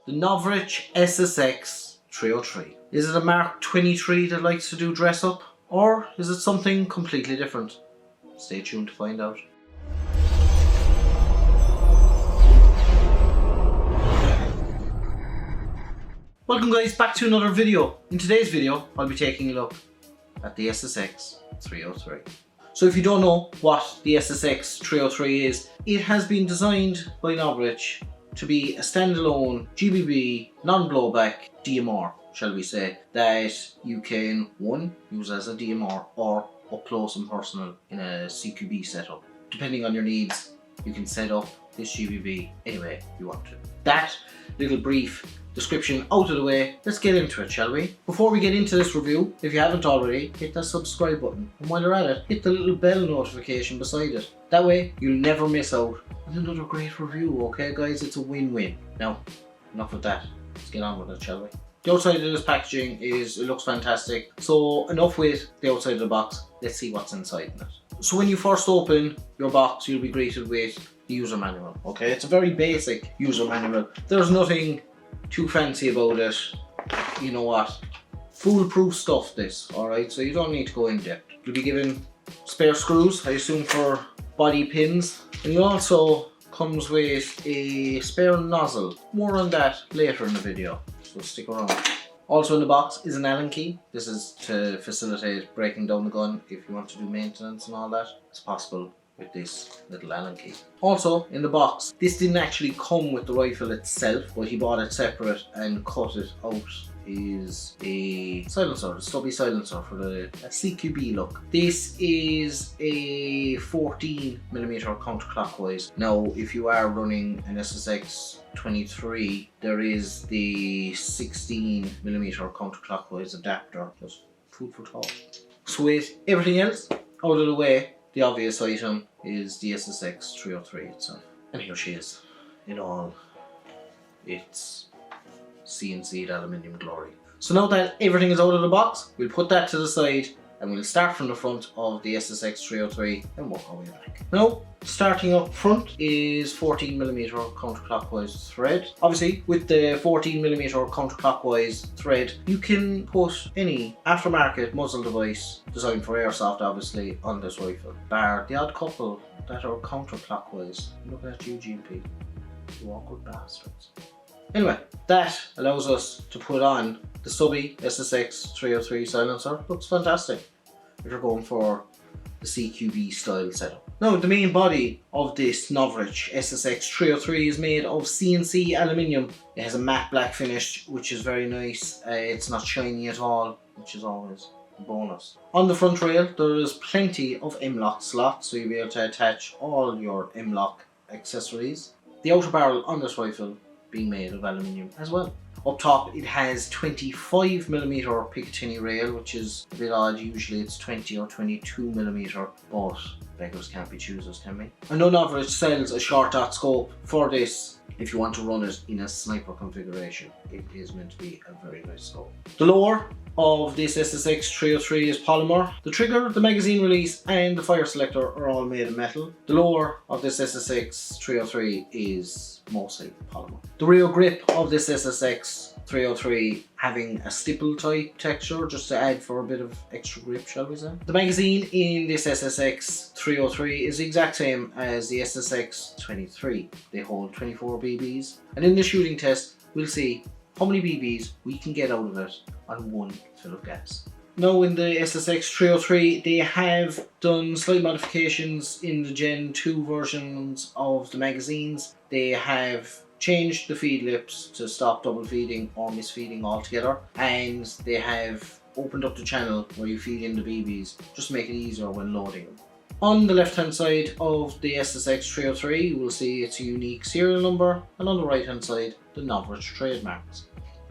The Novritsch SSX303. Is it a Mark 23 that likes to do dress up? Or is it something completely different? Stay tuned to find out. Welcome guys, back to another video. In today's video, I'll be taking a look at the SSX303. So if you don't know what the SSX303 is, it has been designed by Novritsch to be a standalone GBB non-blowback DMR, shall we say, that you can, one, use as a DMR or up close and personal in a CQB setup. Depending on your needs, you can set up this GBB any way you want to. That little brief description out of the way, let's get into it, shall we? Before we get into this review, if you haven't already, hit that subscribe button, and while you're at it, hit the little bell notification beside it. That way you'll never miss out on another great review, okay guys? It's a win-win. Now, enough of that, let's get on with it, shall we? The outside of this packaging it looks fantastic, so enough with the outside of the box, let's see what's inside in it. So when you first open your box, you'll be greeted with the user manual, okay? It's a very basic user manual. There's nothing too fancy about it. You know what? Foolproof stuff this, alright? So you don't need to go in depth. You'll be given spare screws, I assume for body pins. And it also comes with a spare nozzle. More on that later in the video, so stick around. Also in the box is an Allen key. This is to facilitate breaking down the gun if you want to do maintenance and all that. It's possible with this little Allen key. Also in the box, this didn't actually come with the rifle itself, but he bought it separate and cut it out is a silencer, a stubby silencer for a CQB look. This is a 14mm counterclockwise. Now if you are running an SSX23, there is the 16mm counterclockwise adapter. Just food for thought. So with everything else out of the way, the obvious item is the SSX303 itself. And here she is in all its CNC'd aluminium glory. So now that everything is out of the box, we'll put that to the side and we'll start from the front of the SSX303 and work our way back. Now, starting up front is 14mm counterclockwise thread. Obviously, with the 14mm counterclockwise thread, you can put any aftermarket muzzle device designed for airsoft, obviously, on this rifle. Bar the odd couple that are counterclockwise. Looking at you, GP. You awkward bastards. Anyway, that allows us to put on the stubby SSX303 silencer. Looks fantastic if you're going for the CQB style setup. Now, the main body of this Novritsch SSX303 is made of CNC aluminium. It has a matte black finish, which is very nice. It's not shiny at all, which is always a bonus. On the front rail, there is plenty of M-LOK slots, so you'll be able to attach all your M-LOK accessories. The outer barrel on this rifle being made of aluminium as well. Up top it has 25mm Picatinny rail, which is a bit odd. Usually it's 20 or 22mm, but beggars can't be choosers, can we? I know Novritsch sells a short dot scope for this if you want to run it in a sniper configuration. It is meant to be a very nice scope. The lower of this SSX303 is polymer. The trigger, the magazine release and the fire selector are all made of metal. The lower of this SSX303 is mostly polymer. The rear grip of this SSX303 having a stipple type texture just to add for a bit of extra grip, shall we say. The magazine in this SSX303 is the exact same as the SSX23. They hold 24 BBs, and in the shooting test we'll see how many BBs we can get out of it on one fill of gas. Now in the SSX303 they have done slight modifications in the Gen 2 versions of the magazines. They have changed the feed lips to stop double feeding or misfeeding altogether, and they have opened up the channel where you feed in the BBs just to make it easier when loading them. On the left hand side of the SSX303 you will see its unique serial number, and on the right hand side the Novritsch trademarks.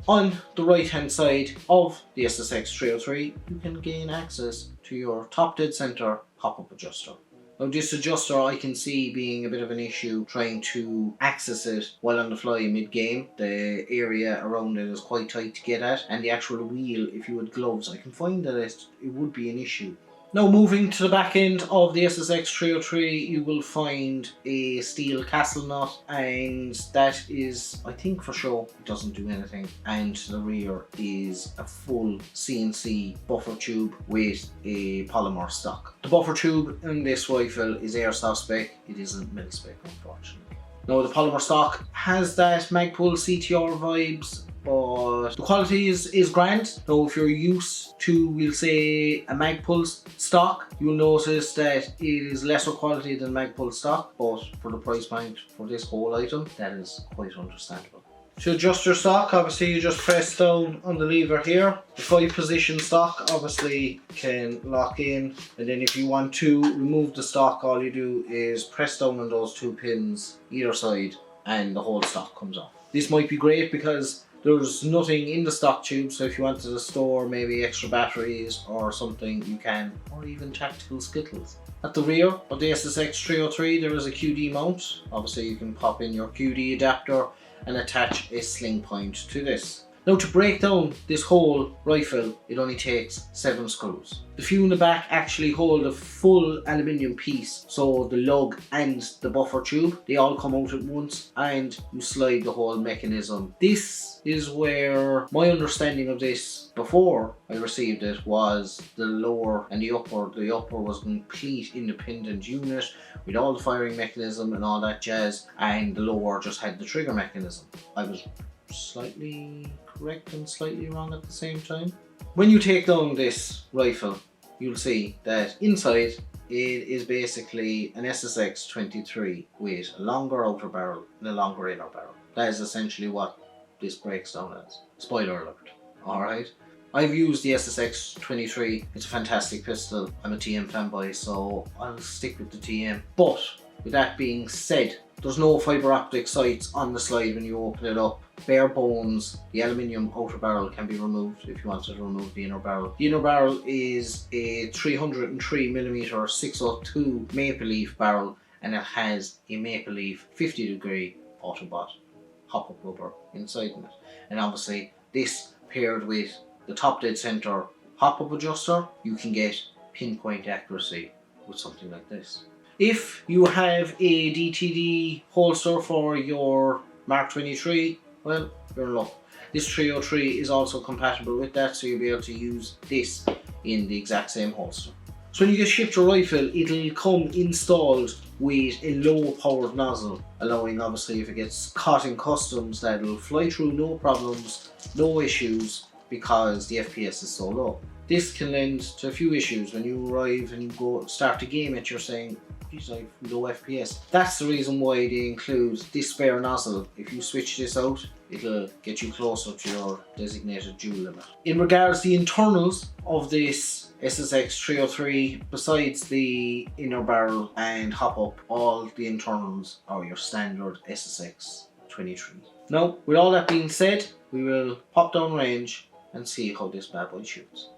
On the right hand side of the SSX303 you can gain access to your top dead center pop-up adjuster. Now this adjuster I can see being a bit of an issue trying to access it while on the fly mid-game. The area around it is quite tight to get at, and the actual wheel, if you had gloves, I can find that it would be an issue. Now moving to the back end of the SSX303, you will find a steel castle nut, and that is, I think for show, it doesn't do anything. And to the rear is a full CNC buffer tube with a polymer stock. The buffer tube in this rifle is Airsoft spec, it isn't mil spec unfortunately. Now the polymer stock has that Magpul CTR vibes, but the quality is grand. Now if you're used to, we'll say, a Magpul stock, you'll notice that it is lesser quality than Magpul stock, but for the price point for this whole item, that is quite understandable. To adjust your stock, obviously you just press down on the lever here. The 5-position stock obviously can lock in, and then if you want to remove the stock, all you do is press down on those 2 pins either side and the whole stock comes off. This might be great because there's nothing in the stock tube, so if you wanted to store maybe extra batteries or something, you can, or even tactical skittles. At the rear of the SSX303 there is a QD mount. Obviously you can pop in your QD adapter and attach a sling point to this. Now to break down this whole rifle, it only takes 7 screws. The few in the back actually hold a full aluminium piece, so the lug and the buffer tube, they all come out at once and you slide the whole mechanism. This is where my understanding of this before I received it was the lower and the upper. The upper was a complete independent unit with all the firing mechanism and all that jazz, and the lower just had the trigger mechanism. I was slightly correct and slightly wrong at the same time. When you take down this rifle, you'll see that inside it is basically an SSX23 with a longer outer barrel and a longer inner barrel. That is essentially what this breaks down as. Spoiler alert. Alright. I've used the SSX23. It's a fantastic pistol. I'm a TM fanboy, so I'll stick with the TM. But with that being said, there's no fibre optic sights on the slide when you open it up. Bare bones, the aluminium outer barrel can be removed if you wanted to remove the inner barrel. The inner barrel is a 303mm 602 Maple Leaf barrel, and it has a Maple Leaf 50-degree Autobot hop-up rubber inside it. And obviously this paired with the top dead center hop-up adjuster, you can get pinpoint accuracy with something like this. If you have a DTD holster for your Mark 23, well, you're in luck. This 303 is also compatible with that, so you'll be able to use this in the exact same holster. So when you get shipped your rifle, it'll come installed with a low powered nozzle, allowing obviously if it gets caught in customs that it'll fly through no problems, no issues, because the FPS is so low. This can lend to a few issues. When you arrive and you go start the game it, you're saying, geez, I have low FPS. That's the reason why they include this spare nozzle. If you switch this out, it'll get you closer to your designated joule limit. In regards to the internals of this SSX303, besides the inner barrel and hop up, all the internals are your standard SSX23. Now, with all that being said, we will pop down range and see how this bad boy shoots.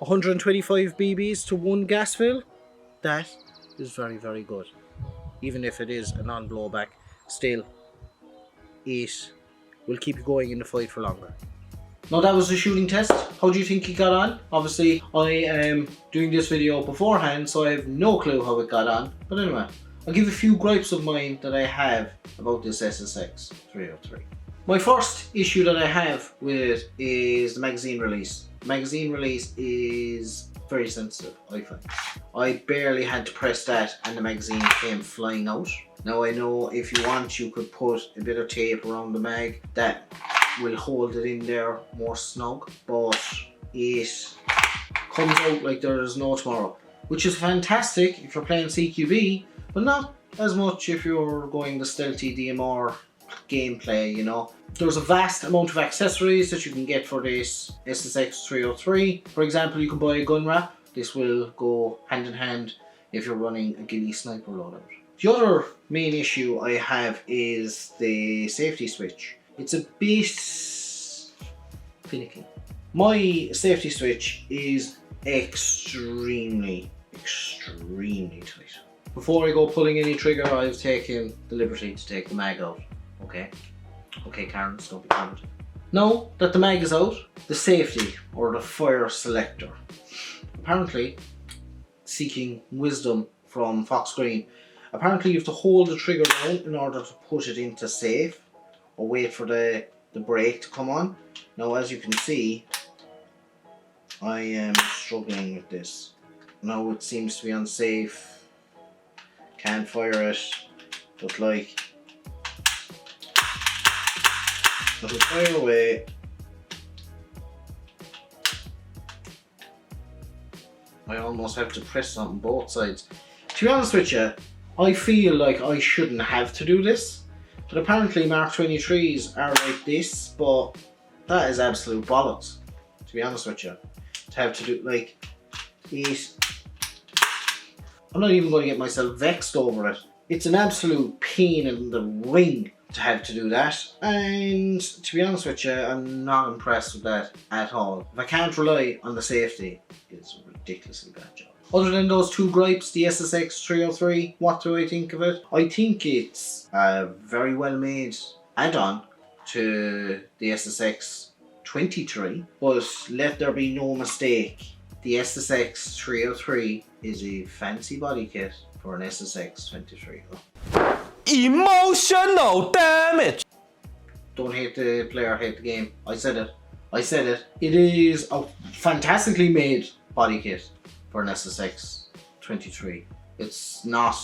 125 BBs to 1 gas fill, that is very, very good. Even if it is a non-blowback, still, it will keep you going in the fight for longer. Now that was the shooting test. How do you think it got on? Obviously, I am doing this video beforehand, so I have no clue how it got on. But anyway, I'll give a few gripes of mine that I have about this SSX303. My first issue that I have with it is the magazine release. The magazine release is very sensitive, I find. I barely had to press that and the magazine came flying out. Now I know if you want, you could put a bit of tape around the mag that will hold it in there more snug, but it comes out like there is no tomorrow, which is fantastic if you're playing CQB, but not as much if you're going the stealthy DMR gameplay, you know. There's a vast amount of accessories that you can get for this SSX303. For example, you can buy a gun wrap. This will go hand in hand if you're running a ghillie sniper loadout. The other main issue I have is the safety switch. It's a bit finicky. My safety switch is extremely tight. Before I go pulling any trigger, I've taken the liberty to take the mag out. Okay, Karud, don't be bothered. Now that the mag is out, the safety or the fire selector. Apparently, seeking wisdom from Fox Green, apparently you have to hold the trigger down in order to put it into safe or wait for the brake to come on. Now as you can see, I am struggling with this. Now it seems to be unsafe. Can't fire it, but like, I can fire away. I almost have to press on both sides. To be honest with you, I feel like I shouldn't have to do this, but apparently Mark 23s are like this, but that is absolute bollocks, to be honest with you. To have to do, like, it. I'm not even going to get myself vexed over it. It's an absolute pain in the ring to have to do that, and to be honest with you, I'm not impressed with that at all. If I can't rely on the safety, it's a ridiculously bad job. Other than those two gripes, the SSX303, what do I think of it? I think it's a very well made add-on to the SSX23, but let there be no mistake, the SSX303 is a fancy body kit for an SSX23. Emotional damage! Don't hate the player, hate the game. I said it. It is a fantastically made body kit for an SSX23. It's not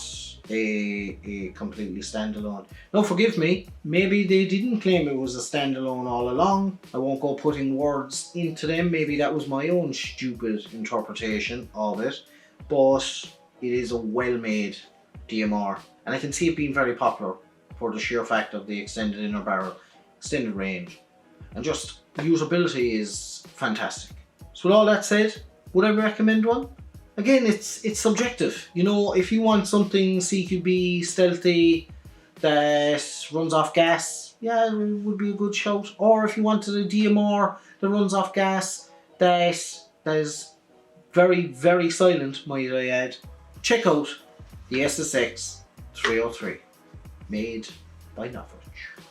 a completely standalone. Now forgive me, maybe they didn't claim it was a standalone all along. I won't go putting words into them. Maybe that was my own stupid interpretation of it. But it is a well-made DMR. And I can see it being very popular for the sheer fact of the extended inner barrel, extended range, and just usability is fantastic. So with all that said, would I recommend one? Again, it's subjective. You know, if you want something CQB, stealthy, that runs off gas, yeah, it would be a good shout. Or if you wanted a DMR that runs off gas, that is very, very silent, might I add, check out the SSX303, made by Novritsch.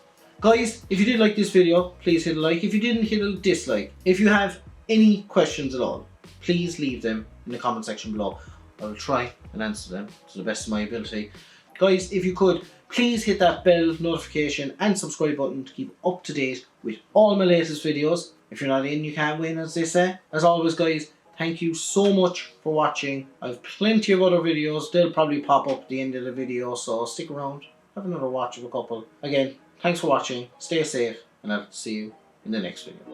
Guys, if you did like this video, please hit a like. If you didn't, hit a dislike. If you have any questions at all, please leave them in the comment section below. I will try and answer them to the best of my ability. Guys, if you could, please hit that bell notification and subscribe button to keep up to date with all my latest videos. If you're not in, you can't win, as they say. As always, guys, thank you so much for watching. I have plenty of other videos. They'll probably pop up at the end of the video, so stick around. Have another watch of a couple. Again, thanks for watching. Stay safe, and I'll see you in the next video.